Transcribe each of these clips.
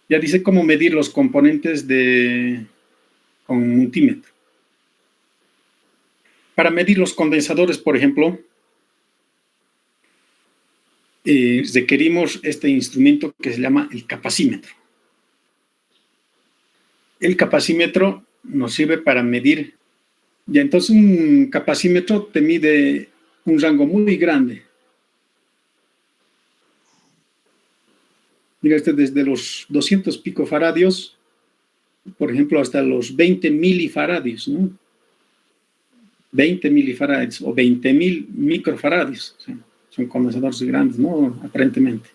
Ya dice cómo medir los componentes con un multímetro. Para medir los condensadores, por ejemplo, requerimos este instrumento que se llama el capacímetro. El capacímetro nos sirve para medir. Ya, entonces un capacímetro te mide un rango muy grande. Mira, desde los 200 picofaradios, por ejemplo, hasta los 20 milifaradios, ¿no? 20 milifaradios o 20.000 microfaradios. O sea, son condensadores grandes, ¿no? Aparentemente.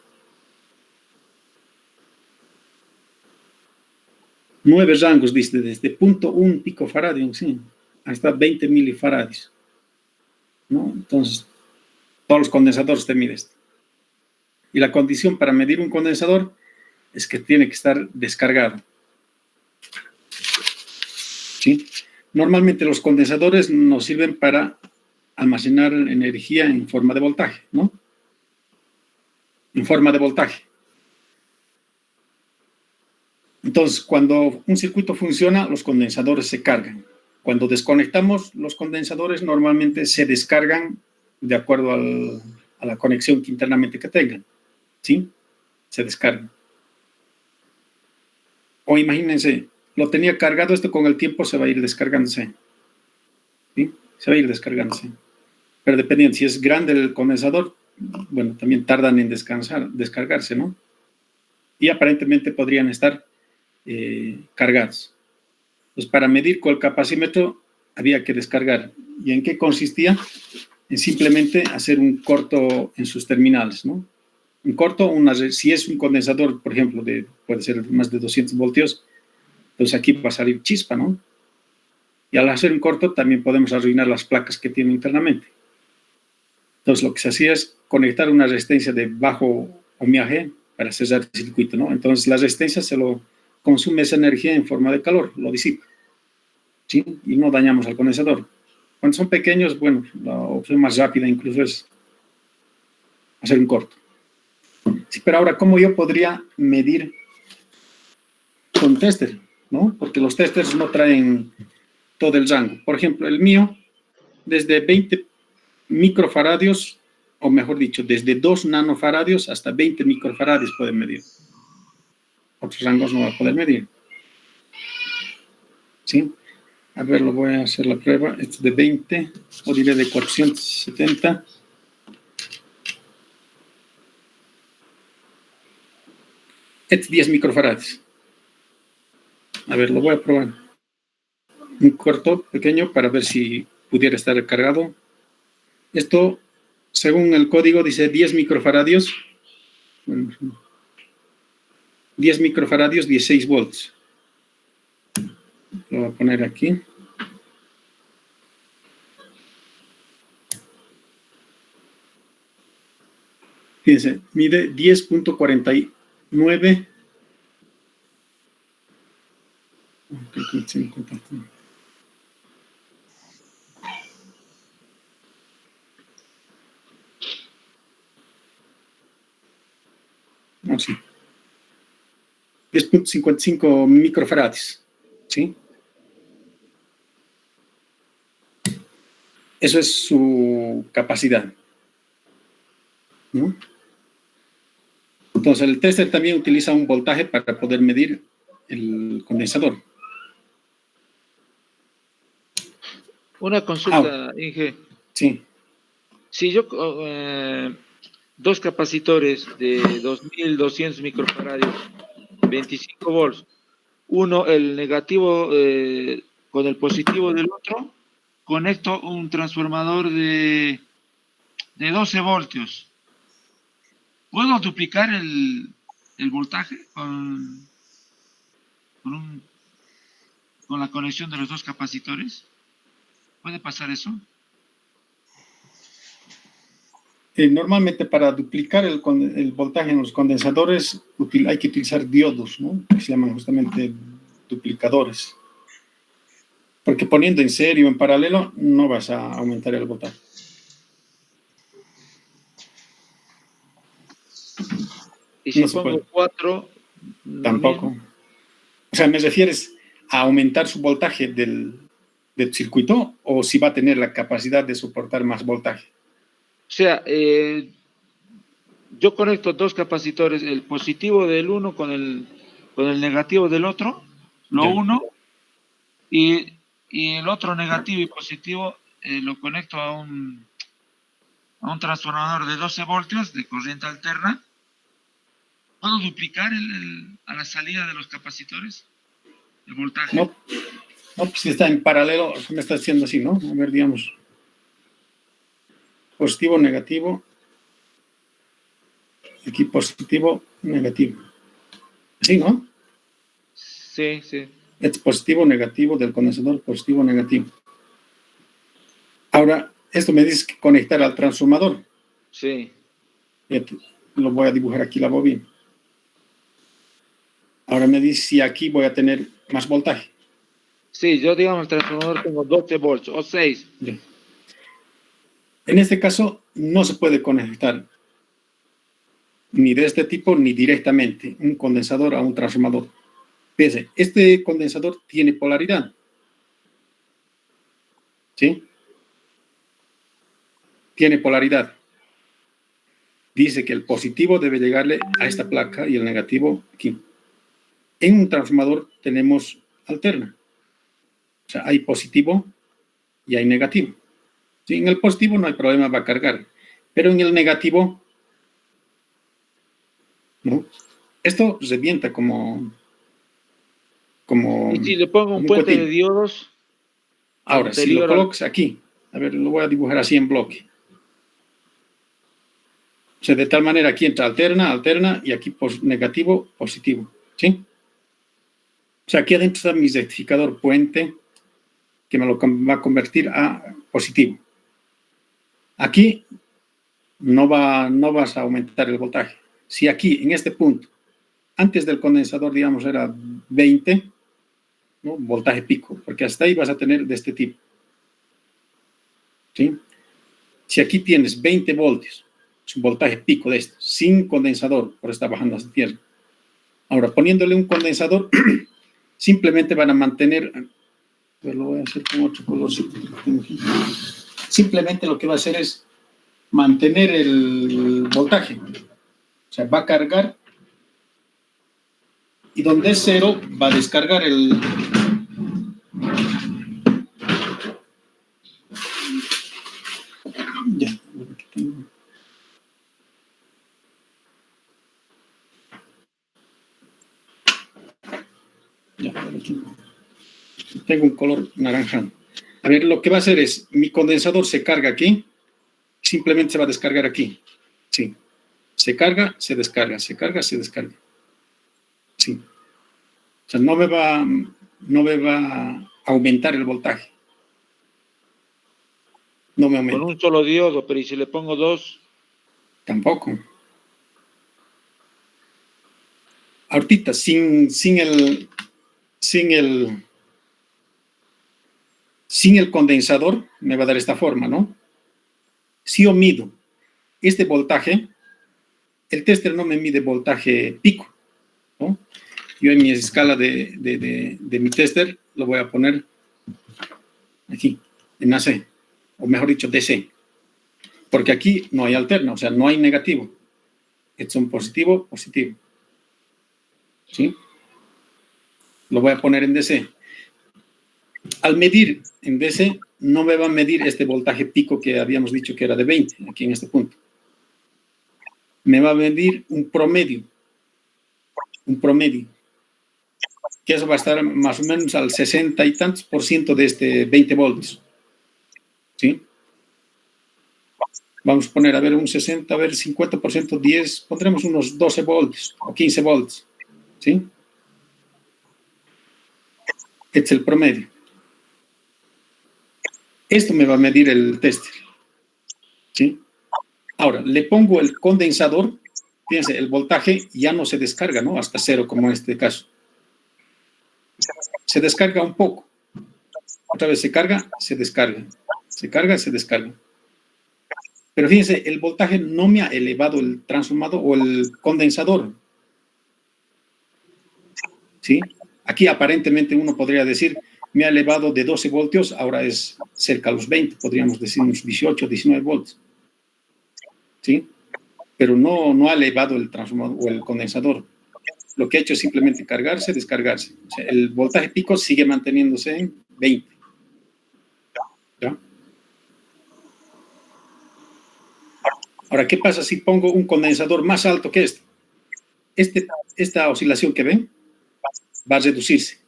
9 rangos, dice, desde 0.1 picofaradio, sí, hasta 20 milifaradios, ¿no? Entonces, todos los condensadores te miden esto. Y la condición para medir un condensador es que tiene que estar descargado. ¿Sí? Normalmente los condensadores nos sirven para almacenar energía en forma de voltaje, ¿no? En forma de voltaje. Entonces, cuando un circuito funciona, los condensadores se cargan. Cuando desconectamos los condensadores, normalmente se descargan de acuerdo a la conexión que internamente que tengan. ¿Sí? Se descargan. O imagínense, lo tenía cargado, esto con el tiempo se va a ir descargándose. ¿Sí? Se va a ir descargándose. Pero dependiendo, si es grande el condensador, bueno, también tardan en descargarse, ¿no? Y aparentemente podrían estar cargados. Pues para medir con el capacímetro había que descargar. ¿Y en qué consistía? En simplemente hacer un corto en sus terminales, ¿no? Un corto, si es un condensador, por ejemplo, puede ser más de 200 voltios, entonces aquí va a salir chispa, ¿no? Y al hacer un corto también podemos arruinar las placas que tiene internamente. Entonces lo que se hacía es conectar una resistencia de bajo ohmiaje para cerrar el circuito, ¿no? Entonces la resistencia se lo consume esa energía en forma de calor, lo disipa, ¿sí? Y no dañamos al condensador. Cuando son pequeños, bueno, la opción más rápida incluso es hacer un corto. Sí, pero ahora, ¿cómo yo podría medir con tester, ¿no? Porque los testers no traen todo el rango. Por ejemplo, el mío, desde 20 microfaradios, o mejor dicho, desde 2 nanofaradios hasta 20 microfaradios pueden medir. Otros rangos no va a poder medir. ¿Sí? A ver, lo voy a hacer la prueba. Esto es de 20, o diré de 470. Este es 10 microfaradios. A ver, lo voy a probar. Un corto pequeño para ver si pudiera estar cargado. Esto, según el código, dice 10 microfaradios. 10 microfaradios, 16 volts. Lo voy a poner aquí. Fíjense, mide 10.49. No, sí. 10.55 microfaradios. ¿Sí? Eso es su capacidad, ¿no? Entonces, el tester también utiliza un voltaje para poder medir el condensador. Una consulta, Inge. Sí. Si yo, dos capacitores de 2200 microfaradios, 25 volts, uno, el negativo con el positivo del otro, conecto un transformador de 12 voltios. ¿Puedo duplicar el voltaje con la conexión de los dos capacitores? ¿Puede pasar eso? Normalmente para duplicar el voltaje en los condensadores hay que utilizar diodos, ¿no? Que se llaman justamente duplicadores. Porque poniendo en serie o en paralelo no vas a aumentar el voltaje. Y si no pongo 4, Tampoco. O sea, ¿me refieres a aumentar su voltaje del circuito o si va a tener la capacidad de soportar más voltaje? O sea, yo conecto dos capacitores, el positivo del uno con el negativo del otro, lo Ya. uno, y el otro negativo y positivo lo conecto a un transformador de 12 voltios de corriente alterna. ¿Puedo duplicar a la salida de los capacitores el voltaje? No, no, pues si está en paralelo, me está haciendo así, ¿no? A ver, digamos. Positivo, negativo. Aquí positivo, negativo. Así, ¿no? Sí, sí. Es positivo, negativo del condensador, positivo, negativo. Ahora, esto me dice que conectar al transformador. Sí. Lo voy a dibujar aquí la bobina. Ahora me dice si aquí voy a tener más voltaje. Sí, yo digamos el transformador tengo 12 volts o 6. Ya. En este caso, no se puede conectar ni de este tipo ni directamente un condensador a un transformador. Fíjense, este condensador tiene polaridad. ¿Sí? Tiene polaridad. Dice que el positivo debe llegarle a esta placa y el negativo aquí. En un transformador tenemos alterna. O sea, hay positivo y hay negativo. ¿Sí? En el positivo no hay problema, va a cargar. Pero en el negativo, ¿no? Esto revienta como Y si le pongo un puente de diodos Ahora, si lo anterior al... colocas aquí, a ver, lo voy a dibujar así en bloque. O sea, de tal manera aquí entra alterna, alterna y aquí negativo, positivo. ¿Sí? O sea, aquí adentro está mi rectificador puente que me lo va a convertir a positivo. Aquí no vas a aumentar el voltaje. Si aquí, en este punto, antes del condensador, digamos, era 20, ¿no? Voltaje pico, porque hasta ahí vas a tener de este tipo. ¿Sí? Si aquí tienes 20 voltios, es un voltaje pico de esto, sin condensador, por está bajando hasta tierra. Ahora, poniéndole un condensador, simplemente van a mantener, lo voy a hacer con otro color. Simplemente lo que va a hacer es mantener el voltaje. O sea, va a cargar y donde es cero va a descargar el... Ya, aquí tengo un color naranja. A ver, lo que va a hacer es, mi condensador se carga aquí, simplemente se va a descargar aquí. Sí. Se carga, se descarga, se carga, se descarga. Sí. O sea, no me va a aumentar el voltaje. No me aumenta. Con un solo diodo, pero ¿y si le pongo dos? Tampoco. Ahorita, sin el condensador, me va a dar esta forma, ¿no? Si yo mido este voltaje, el tester no me mide voltaje pico, ¿no? Yo en mi escala de mi tester lo voy a poner aquí, en AC, o mejor dicho, DC, porque aquí no hay alterna, o sea, no hay negativo. Es un positivo, positivo. ¿Sí? Lo voy a poner en DC. Al medir en DC, no me va a medir este voltaje pico que habíamos dicho que era de 20, aquí en este punto. Me va a medir un promedio, que eso va a estar más o menos al 60 y tantos % de este 20 voltios. ¿Sí? Vamos a poner, a ver, un 60, a ver, 50%, 10, pondremos unos 12 voltios o 15 voltios. ¿Sí? Este es el promedio. Esto me va a medir el tester. ¿Sí? Ahora, le pongo el condensador, fíjense, el voltaje ya no se descarga, ¿no? Hasta cero, como en este caso. Se descarga un poco. Otra vez se carga, se descarga. Se carga, se descarga. Pero fíjense, el voltaje no me ha elevado el transformador o el condensador. ¿sí? Aquí aparentemente uno podría decir, me ha elevado de 12 voltios, ahora es cerca a los 20, podríamos decir unos 18, 19 voltios, ¿sí? Pero no ha elevado el transformador o el condensador. Lo que ha hecho es simplemente cargarse, descargarse. O sea, el voltaje pico sigue manteniéndose en 20. ¿Ya? Ahora, ¿qué pasa si pongo un condensador más alto que este? Esta oscilación que ven va a reducirse.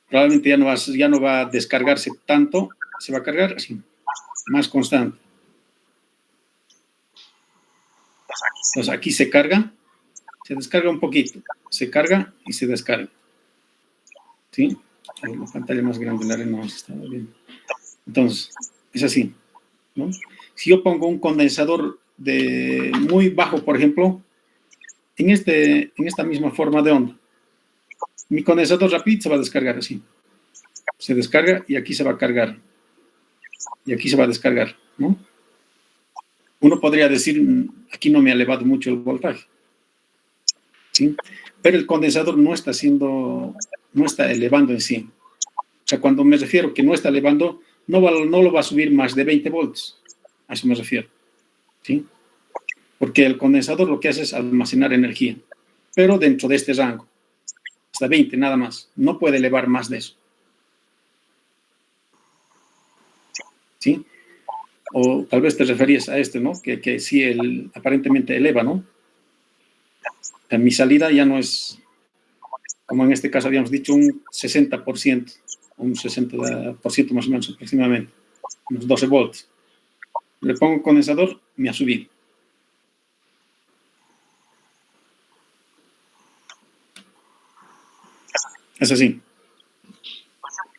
Probablemente ya no va a descargarse tanto, se va a cargar así, más constante. Entonces aquí se carga, se descarga un poquito, se carga y se descarga. ¿Sí? La pantalla más grande, la arena más está bien. Entonces, es así, ¿no? Si yo pongo un condensador de muy bajo, por ejemplo, en esta misma forma de onda, mi condensador rápido se va a descargar así. Se descarga y aquí se va a cargar. Y aquí se va a descargar, ¿no? Uno podría decir, aquí no me ha elevado mucho el voltaje, ¿sí? Pero el condensador no está elevando en sí. O sea, cuando me refiero que no está elevando, no lo va a subir más de 20 voltios. A eso me refiero, ¿sí? Porque el condensador lo que hace es almacenar energía, pero dentro de este rango, hasta 20 nada más. No puede elevar más de eso, ¿sí? O tal vez te referías a este, ¿no? Que sí, aparentemente eleva, ¿no? En mi salida ya no es, como en este caso habíamos dicho, un 60%, un 60% más o menos aproximadamente, unos 12 volts. Le pongo condensador, me ha subido. Es así.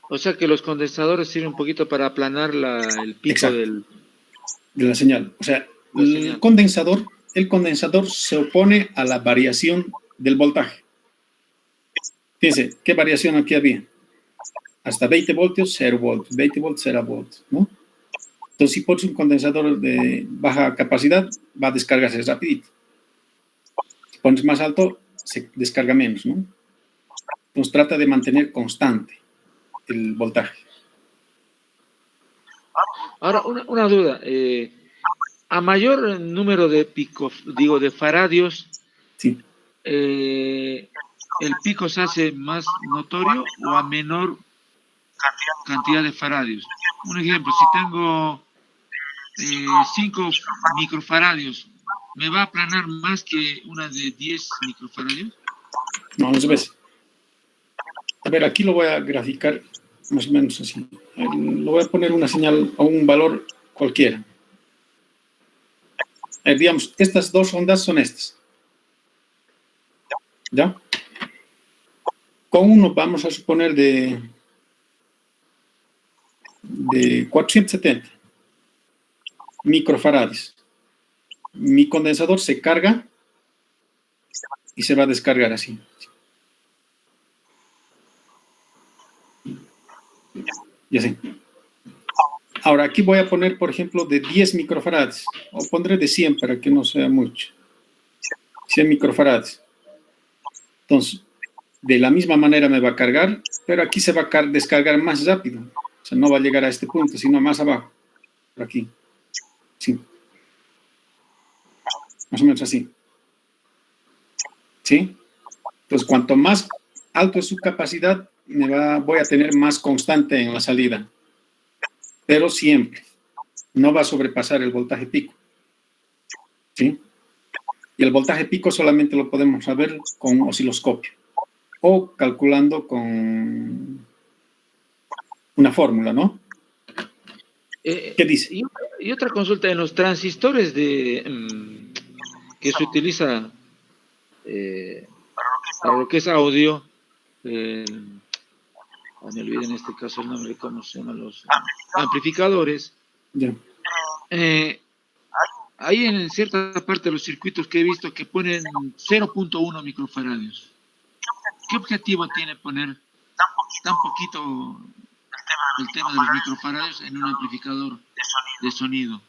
O sea que los condensadores sirven un poquito para aplanar el pico de la señal. O sea, el condensador se opone a la variación del voltaje. Fíjense, ¿qué variación aquí había? Hasta 20 voltios, 0 voltios, 20 voltios, 0 voltios, ¿no? Entonces, si pones un condensador de baja capacidad, va a descargarse rapidito. Si pones más alto, se descarga menos, ¿no? Entonces, trata de mantener constante el voltaje. Ahora, una duda. A mayor número de picos, de faradios, Sí. ¿el pico se hace más notorio o a menor cantidad de faradios? Un ejemplo, si tengo 5 microfaradios, ¿me va a aplanar más que una de 10 microfaradios? No, no se ve. A ver, aquí lo voy a graficar más o menos así. Lo voy a poner una señal o un valor cualquiera. Digamos, estas dos ondas son estas. ¿Ya? Con uno vamos a suponer de 470 microfarads. Mi condensador se carga y se va a descargar así. Y así. Ahora, aquí voy a poner, por ejemplo, de 10 microfarads. O pondré de 100 para que no sea mucho. 100 microfarads. Entonces, de la misma manera me va a cargar, pero aquí se va a descargar más rápido. O sea, no va a llegar a este punto, sino más abajo. Por aquí. Sí. Más o menos así. ¿Sí? Entonces, cuanto más alto es su capacidad, voy a tener más constante en la salida. Pero siempre. No va a sobrepasar el voltaje pico. ¿Sí? Y el voltaje pico solamente lo podemos saber con osciloscopio o calculando con una fórmula, ¿no? ¿Qué dice? Y otra consulta, en los transistores que se utiliza para lo que es audio, me olvidé en este caso el nombre, ¿cómo se llaman los amplificadores? Ya. Hay en cierta parte de los circuitos que he visto que ponen 0.1 microfaradios. ¿Qué objetivo tiene poner tan poquito el tema de los microfaradios en un amplificador de sonido?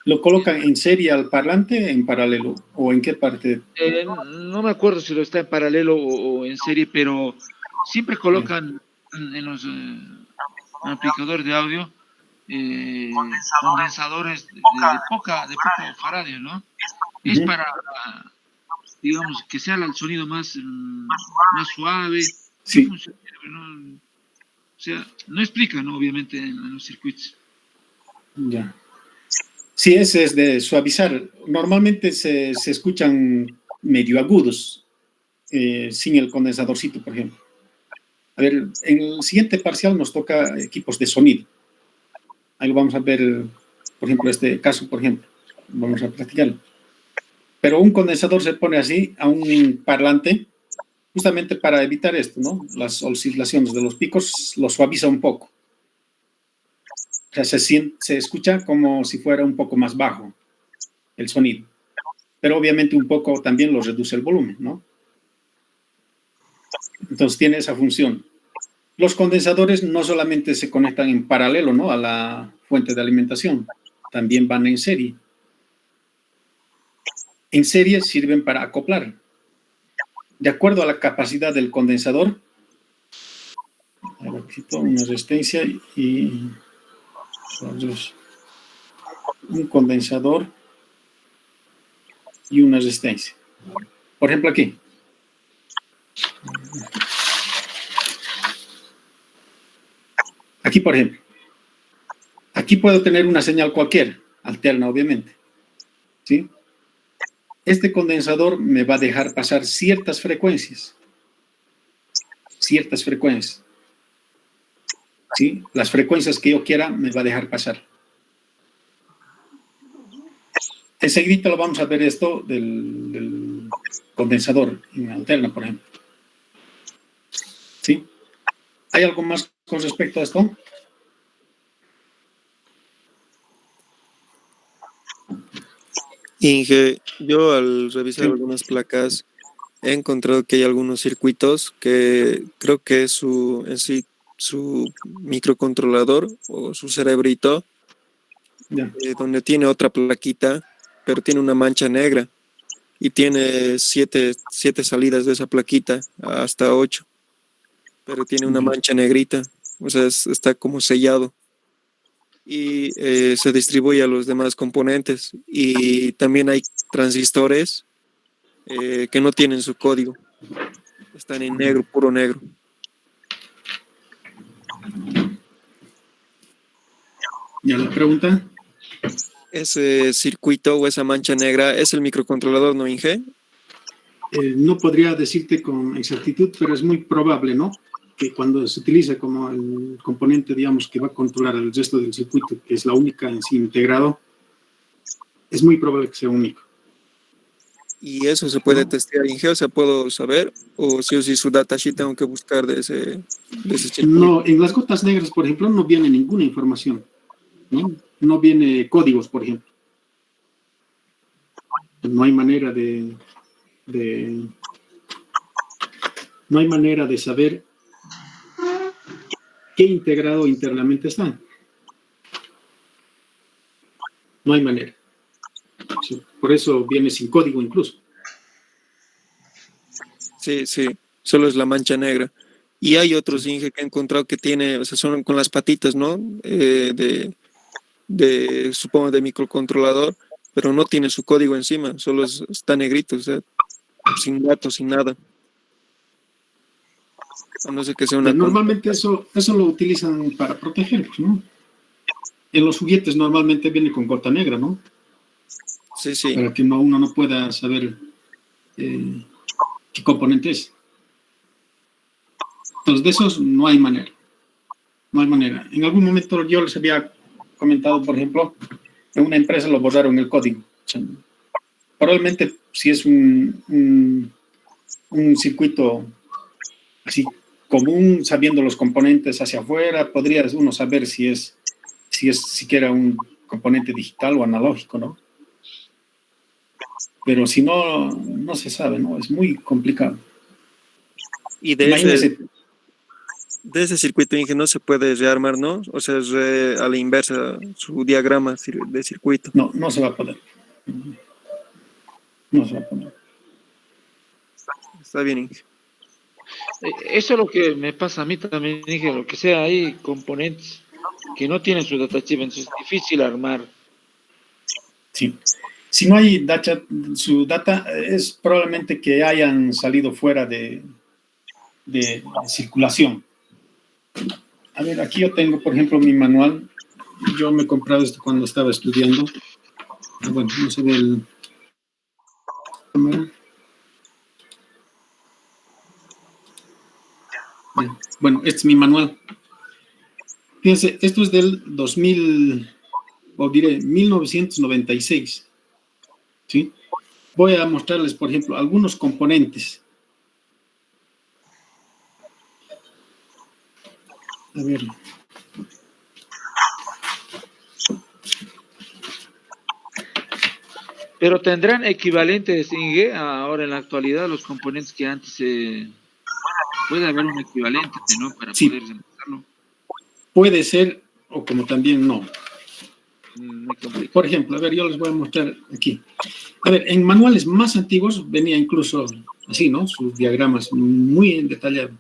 ¿Lo colocan en serie al parlante, en paralelo? ¿O en qué parte? No me acuerdo si lo está en paralelo o en serie, pero siempre colocan en los amplificadores de audio condensadores de poca faradio, ¿no? Es para, digamos, que sea el sonido más suave. Sí. Funciona, ¿no? O sea, no explica, ¿no? Obviamente, en los circuitos. Ya. Sí, ese es de suavizar. Normalmente se escuchan medio agudos, sin el condensadorcito, por ejemplo. A ver, en el siguiente parcial nos toca equipos de sonido. Ahí lo vamos a ver, por ejemplo, este caso, por ejemplo. Vamos a practicarlo. Pero un condensador se pone así a un parlante, justamente para evitar esto, ¿no? Las oscilaciones de los picos, lo suaviza un poco. O sea, se escucha como si fuera un poco más bajo el sonido. Pero obviamente un poco también lo reduce el volumen, ¿no? Entonces tiene esa función. Los condensadores no solamente se conectan en paralelo, ¿no?, a la fuente de alimentación, también van en serie. En serie sirven para acoplar. De acuerdo a la capacidad del condensador, una resistencia y un condensador y una resistencia. Por ejemplo, aquí. Aquí, por ejemplo. Aquí puedo tener una señal cualquiera, alterna, obviamente. ¿Sí? Este condensador me va a dejar pasar ciertas frecuencias. Ciertas frecuencias. ¿Sí? Las frecuencias que yo quiera me va a dejar pasar. Enseguida lo vamos a ver esto del condensador en alterna, por ejemplo. ¿Sí? ¿Hay algo más con respecto a esto? Inge, yo al revisar algunas placas he encontrado que hay algunos circuitos que creo que es su microcontrolador o su cerebrito, donde tiene otra plaquita, pero tiene una mancha negra y tiene siete salidas de esa plaquita, hasta 8, pero tiene una mancha negrita, o sea, está como sellado. Y se distribuye a los demás componentes. Y también hay transistores que no tienen su código, están en negro, puro negro. ¿Ya la pregunta? Ese circuito o esa mancha negra es el microcontrolador, ¿no, Inge? No podría decirte con exactitud, pero es muy probable, ¿no?, que cuando se utiliza como el componente, digamos, que va a controlar el resto del circuito, que es la única en sí integrado, es muy probable que sea único. ¿Y eso se puede testear, Inge? O sea, ¿puedo saber? ¿O sí o sí su datasheet tengo que buscar de ese circuito? No, en las gotas negras, por ejemplo, no viene ninguna información, ¿no? No viene códigos, por ejemplo. No hay manera no hay manera de saber qué integrado internamente está. No hay manera. Sí, por eso viene sin código incluso. Sí, solo es la mancha negra. Y hay otros, Inge, que he encontrado que tiene, o sea, son con las patitas, ¿no? Supongo, de microcontrolador, pero no tiene su código encima, solo está negrito, o sea, sin datos, sin nada. A no ser que sea una... Normalmente eso lo utilizan para proteger, ¿no? En los juguetes normalmente viene con gota negra, ¿no? Sí, sí. Para que uno no pueda saber qué componente es. Entonces, de esos no hay manera. No hay manera. En algún momento yo les había comentado, por ejemplo, en una empresa lo borraron el código. O sea, probablemente si es un circuito así común, sabiendo los componentes hacia afuera, podría uno saber si es siquiera un componente digital o analógico, ¿no? Pero si no, no se sabe, ¿no? Es muy complicado. Y de de ese circuito Inge no se puede rearmar, ¿no? O sea, a la inversa, su diagrama de circuito. No, no se va a poder. No se va a poder. Está bien, Inge. Eso es lo que me pasa a mí también, dije, lo que sea, hay componentes que no tienen su data chip, entonces es difícil armar. Sí. Si no hay data, su data es probablemente que hayan salido fuera de circulación. A ver, aquí yo tengo, por ejemplo, mi manual. Yo me he comprado esto cuando estaba estudiando. Bueno, no se ve el... Bueno, este es mi manual. Fíjense, esto es del 2000, o diré, 1996. ¿Sí? Voy a mostrarles, por ejemplo, algunos componentes. A ver. Pero tendrán equivalentes, Inge, ahora en la actualidad, los componentes que antes se... Puede haber un equivalente, ¿no? Para sí, poder reemplazarlo. Puede ser, o como también no. Muy complicado. Por ejemplo, a ver, yo les voy a mostrar aquí. A ver, en manuales más antiguos venía incluso así, ¿no? Sus diagramas muy detallados.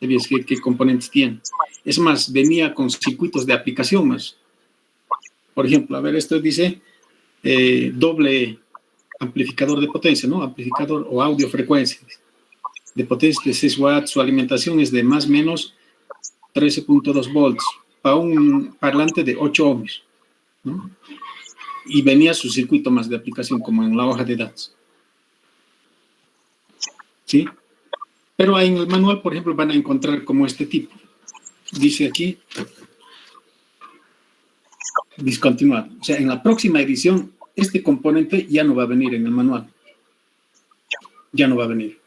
¿Sabías qué componentes tienen? Es más, venía con circuitos de aplicación más. Por ejemplo, a ver, esto dice doble amplificador de potencia, ¿no? Amplificador o audio frecuencia de potencia de 6 watts. Su alimentación es de más o menos 13.2 volts para un parlante de 8 ohms, ¿no? Y venía su circuito más de aplicación como en la hoja de datos. ¿Sí? Pero en el manual, por ejemplo, van a encontrar como este tipo. Dice aquí, discontinuado. O sea, en la próxima edición, este componente ya no va a venir en el manual. Ya no va a venir.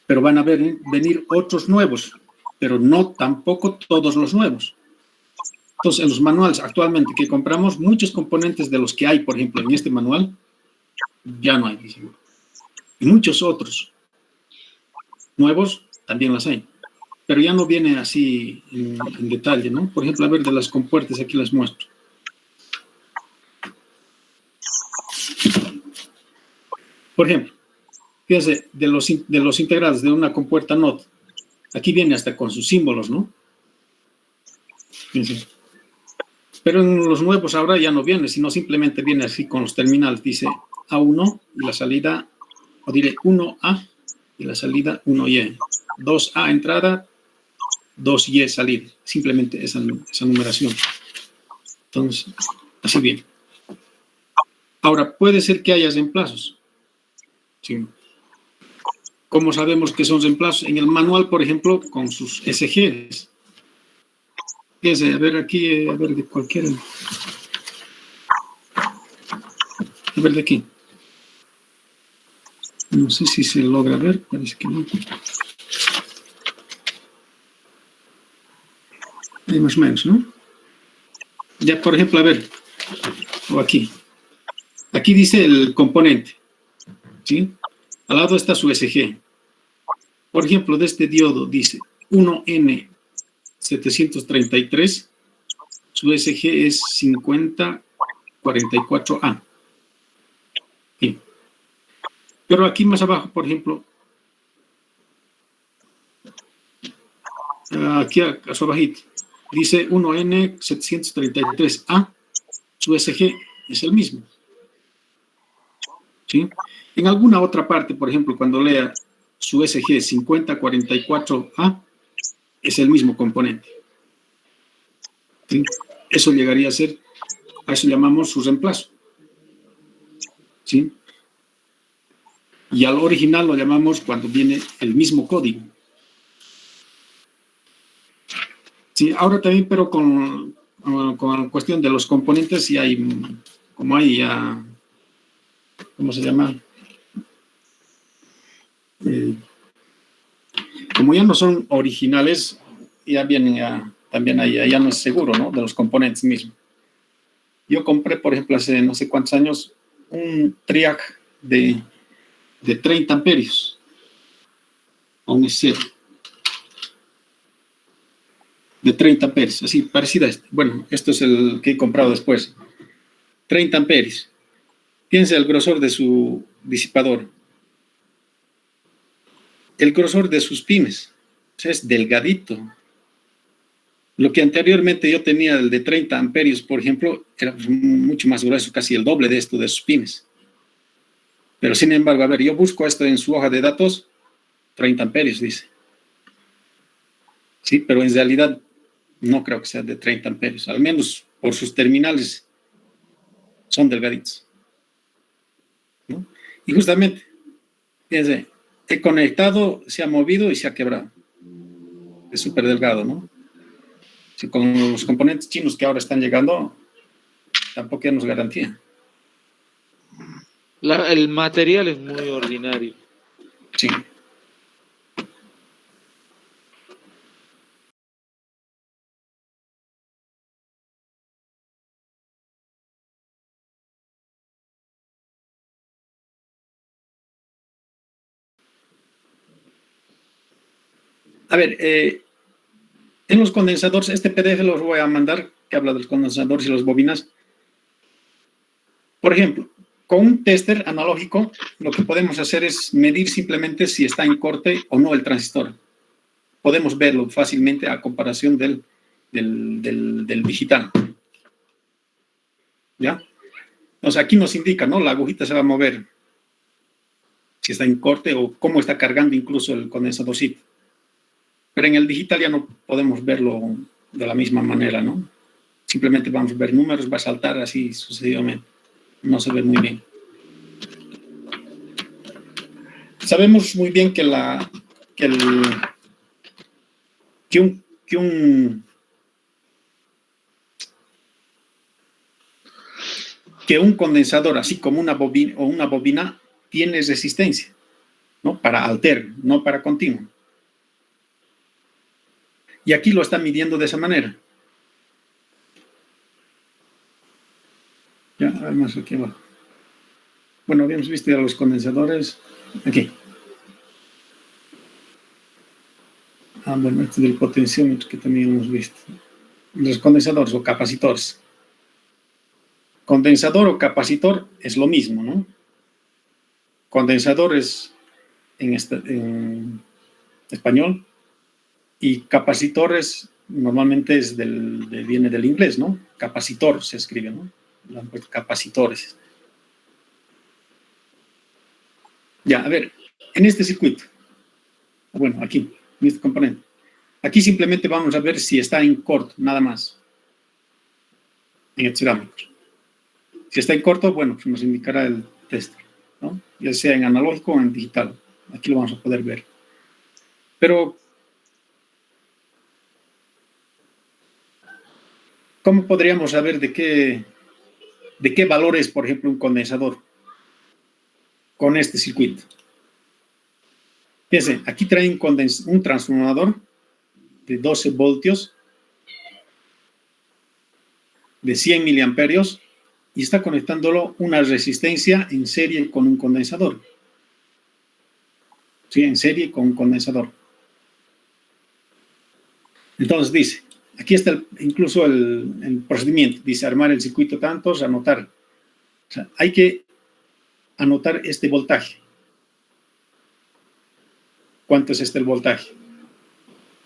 Pero van a venir otros nuevos, pero no tampoco todos los nuevos. Entonces, en los manuales actualmente que compramos, muchos componentes de los que hay, por ejemplo, en este manual, ya no hay. Y muchos otros nuevos también las hay. Pero ya no viene así en detalle, ¿no? Por ejemplo, a ver, de las compuertas, aquí las muestro. Por ejemplo, fíjense, de los integrales de una compuerta NOT, aquí viene hasta con sus símbolos, ¿no? Fíjense. Pero en los nuevos ahora ya no viene, sino simplemente viene así con los terminales. Dice A1 y la salida, o diré 1A y la salida 1Y. 2A entrada, 2Y salida. Simplemente esa numeración. Entonces, así viene. Ahora, puede ser que haya reemplazos. Sí. ¿Cómo sabemos que son reemplazos? En el manual, por ejemplo, con sus SGs. Fíjense, a ver aquí, a ver de cualquiera. A ver de aquí. No sé si se logra ver, parece que no. Hay más o menos, ¿no? Ya, por ejemplo, a ver, o aquí. Aquí dice el componente, ¿sí? Al lado está su SG. Por ejemplo, de este diodo dice 1N733, su SG es 5044A. Sí. Pero aquí más abajo, por ejemplo, aquí a su abajito, dice 1N733A, su SG es el mismo. ¿Sí? En alguna otra parte, por ejemplo, cuando lea su SG 5044A, es el mismo componente. ¿Sí? Eso llegaría a ser, a eso llamamos su reemplazo. ¿Sí? Y al original lo llamamos cuando viene el mismo código. Sí, ahora también, pero con la cuestión de los componentes, sí hay, como hay ya, ¿cómo se llama? Como ya no son originales, ya vienen también ahí, ya no es seguro, ¿no? De los componentes mismos. Yo compré, por ejemplo, hace no sé cuántos años, un triac de 30 amperios, a un cero. de 30 amperes, así, parecida a este. Bueno, esto es el que he comprado después. 30 amperes. Fíjense el grosor de su disipador. El grosor de sus pines. O sea, es delgadito. Lo que anteriormente yo tenía, el de 30 amperios, por ejemplo, era mucho más grueso, casi el doble de esto, de sus pines. Pero sin embargo, a ver, yo busco esto en su hoja de datos, 30 amperios, dice. Sí, pero en realidad no creo que sea de 30 amperios. Al menos por sus terminales son delgaditos, ¿no? Y justamente, fíjense, he conectado, se ha movido y se ha quebrado. Es súper delgado, ¿no? Si con los componentes chinos que ahora están llegando, tampoco ya nos garantía. El material es muy ordinario. Sí. A ver, en los condensadores, este PDF los voy a mandar, que habla de los condensadores y las bobinas. Por ejemplo, con un tester analógico, lo que podemos hacer es medir simplemente si está en corte o no el transistor. Podemos verlo fácilmente a comparación del digital. ¿Ya? Entonces aquí nos indica, ¿no? La agujita se va a mover si está en corte o cómo está cargando incluso el condensadorcito. Pero en el digital ya no podemos verlo de la misma manera, ¿no? Simplemente vamos a ver números, va a saltar así sucesivamente. No se ve muy bien. Sabemos muy bien que un condensador, así como una bobina, tiene resistencia, ¿no? Para alter, no para continuo. Y aquí lo está midiendo de esa manera. Ya, además aquí abajo. Bueno, habíamos visto ya los condensadores. Aquí. Bueno, este del potenciómetro que también hemos visto. Los condensadores o capacitores. Condensador o capacitor es lo mismo, ¿no? Condensador es en español y capacitores normalmente viene del inglés, ¿no? Capacitor se escribe, ¿no? Capacitores. Ya, a ver, en este circuito, bueno, aquí, en este componente, aquí simplemente vamos a ver si está en corto, nada más, en el cirámetro. Si está en corto, bueno, pues nos indicará el tester, ¿no? Ya sea en analógico o en digital. Aquí lo vamos a poder ver. Pero, ¿cómo podríamos saber de qué valor es, por ejemplo, un condensador con este circuito? Fíjense, aquí trae un transformador de 12 voltios de 100 miliamperios y está conectándolo una resistencia en serie con un condensador. Sí, en serie con un condensador. Entonces dice, aquí está incluso el procedimiento, dice armar el circuito tantos, anotar. O sea, hay que anotar este voltaje. ¿Cuánto es el voltaje?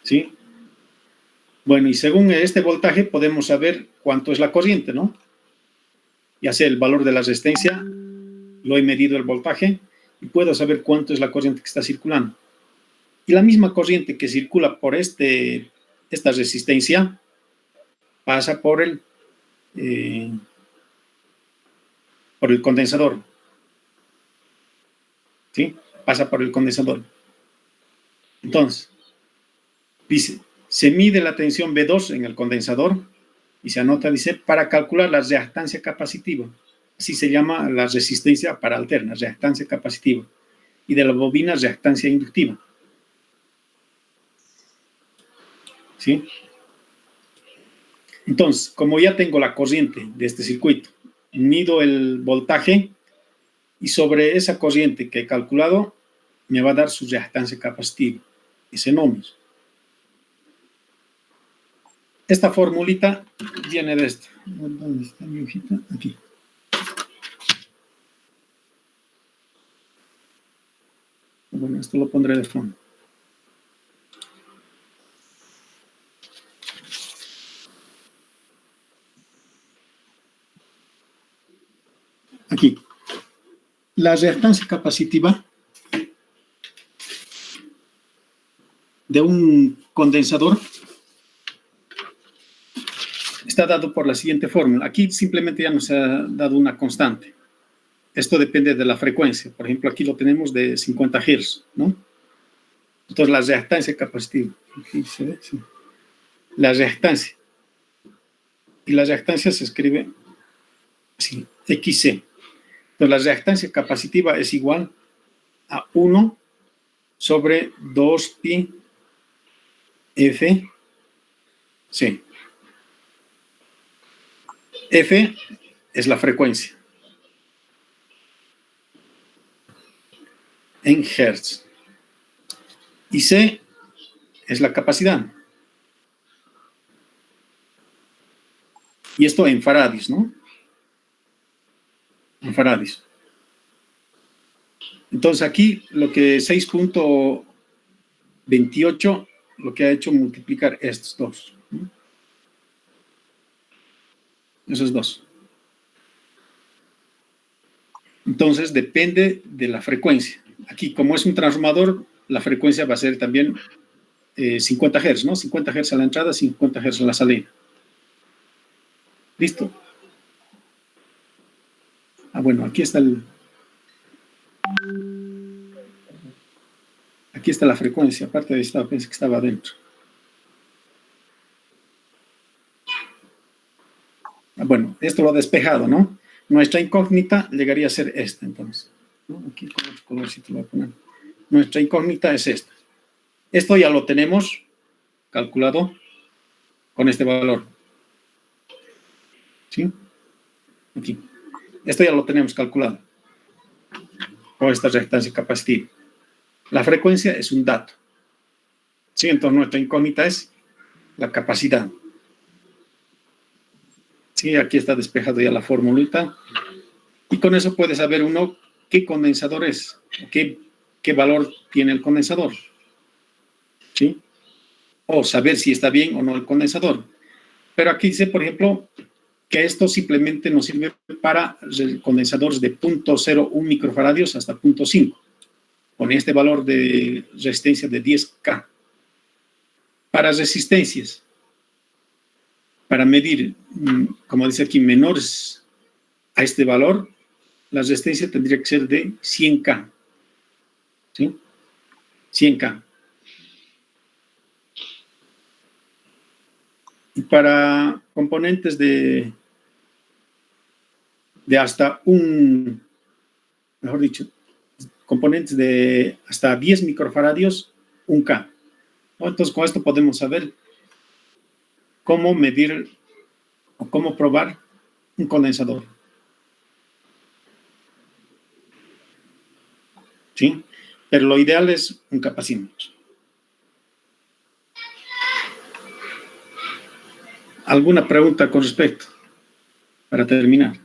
¿Sí? Bueno, y según este voltaje podemos saber cuánto es la corriente, ¿no? Ya sea el valor de la resistencia, lo he medido el voltaje y puedo saber cuánto es la corriente que está circulando. Y la misma corriente que circula por esta resistencia pasa por el condensador. ¿Sí? Pasa por el condensador. Entonces, dice, se mide la tensión B2 en el condensador y se anota, dice, para calcular la reactancia capacitiva. Así se llama la resistencia para alterna, reactancia capacitiva. Y de la bobina, reactancia inductiva. ¿Sí? Entonces, como ya tengo la corriente de este circuito, mido el voltaje y sobre esa corriente que he calculado me va a dar su reactancia capacitiva, ese ohmios. Esta formulita viene de esto. ¿Dónde está mi hojita? Aquí. Bueno, esto lo pondré de fondo. Aquí. La reactancia capacitiva de un condensador está dado por la siguiente fórmula. Aquí simplemente ya nos ha dado una constante. Esto depende de la frecuencia. Por ejemplo, aquí lo tenemos de 50 Hz, ¿no? Entonces, la reactancia capacitiva. Aquí se ve, sí. La reactancia. Y la reactancia se escribe así, XC. Entonces, la reactancia capacitiva es igual a 1 sobre 2pi F C. F es la frecuencia en Hertz. Y C es la capacidad. Y esto en faradios, ¿no? En faradios. Entonces aquí lo que 6.28 lo que ha hecho multiplicar estos dos, ¿no? Esos dos. Entonces depende de la frecuencia. Aquí, como es un transformador, la frecuencia va a ser también 50 Hz, ¿no? 50 Hz a la entrada, 50 Hz a la salida. ¿Listo? Ah, bueno, aquí está aquí está la frecuencia, aparte de esta, pensé que estaba adentro. Ah, bueno, esto lo ha despejado, ¿no? Nuestra incógnita llegaría a ser esta, entonces, ¿no? Aquí con otro colorcito lo voy a poner. Nuestra incógnita es esta. Esto ya lo tenemos calculado con este valor. ¿Sí? Aquí. Esto ya lo tenemos calculado con esta reactancia capacitiva. La frecuencia es un dato. ¿Sí? Entonces nuestra incógnita es la capacidad. Sí, aquí está despejado ya la formulita. Y con eso puede saber uno qué condensador es, qué valor tiene el condensador. ¿Sí? O saber si está bien o no el condensador. Pero aquí dice, por ejemplo, que esto simplemente nos sirve para condensadores de 0.01 microfaradios hasta 0.5, con este valor de resistencia de 10K. Para resistencias, para medir, como dice aquí, menores a este valor, la resistencia tendría que ser de 100K. ¿Sí? 100K. Y para componentes de hasta mejor dicho, componentes de hasta 10 microfaradios, 1K. ¿No? Entonces, con esto podemos saber cómo medir o cómo probar un condensador. ¿Sí? Pero lo ideal es un capacímetro. ¿Alguna pregunta con respecto? Para terminar.